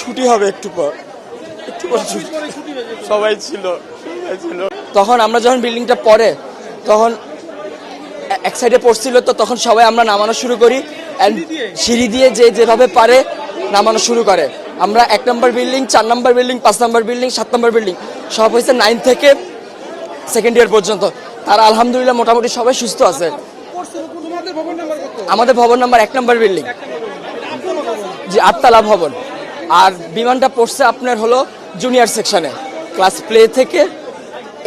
ছুটি হবে একটু পর সবাই ছিল তখন আমরা যখন বিল্ডিংটা পড়ে তখন এক সাইডে পড়ছিল, তো তখন সবাই আমরা নামানো শুরু করি। সিঁড়ি দিয়ে যে যেভাবে পারে নামানো শুরু করে। আমরা 1 নম্বর বিল্ডিং, 4 নম্বর বিল্ডিং, 5 নম্বর বিল্ডিং, 7 নম্বর বিল্ডিং সব হয়েছে 9 থেকে সেকেন্ড ইয়ার পর্যন্ত। তারা আলহামদুলিল্লাহ মোটামুটি সবাই সুস্থ আছে। আমাদের ভবন নাম্বার 1 নম্বর বিল্ডিং, জি 8 তলা ভবন। আর বিমানটা পড়ছে আপনার হলো জুনিয়র সেকশনে, ক্লাস প্লে থেকে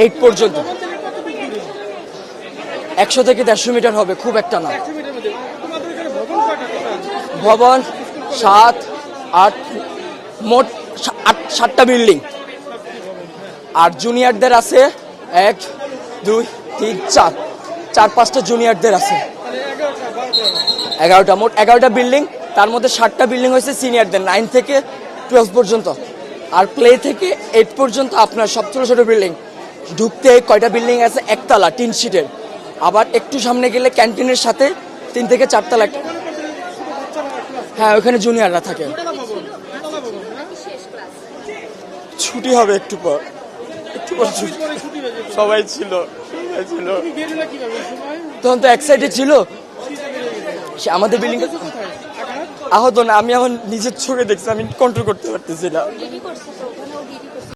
8 পর্যন্ত। 100 থেকে 150 মিটার হবে, খুব একটা না। ভবন 7, 8, মোট 7টা বিল্ডিং। আর জুনিয়রদের আছে 1, 2, 3, 4-5টা জুনিয়রদের আছে। 11টা, মোট 11টা বিল্ডিং। তার মধ্যে 7টা বিল্ডিং হয়েছে সিনিয়রদের, 9 থেকে 12 পর্যন্ত। আর প্লে থেকে 8 পর্যন্ত আপনার সব ছোটো ছোটো বিল্ডিং। ঢুকতে কয়টা বিল্ডিং আছে, 1 তলা টিন শিটের। আবার একটু সামনে গেলে ক্যান্টিনের সাথে 3 থেকে 4 তলা। হ্যাঁ, ওখানে জুনিয়ররা থাকে। ছুটি হবে একটু পর সবাই ছিল তখন তো এক সাইডে ছিল। সে আমাদের বিল্ডিং আহত না, আমি এখন নিজের চোখে দেখছি, আমি কন্ট্রোল করতে পারতেছি না।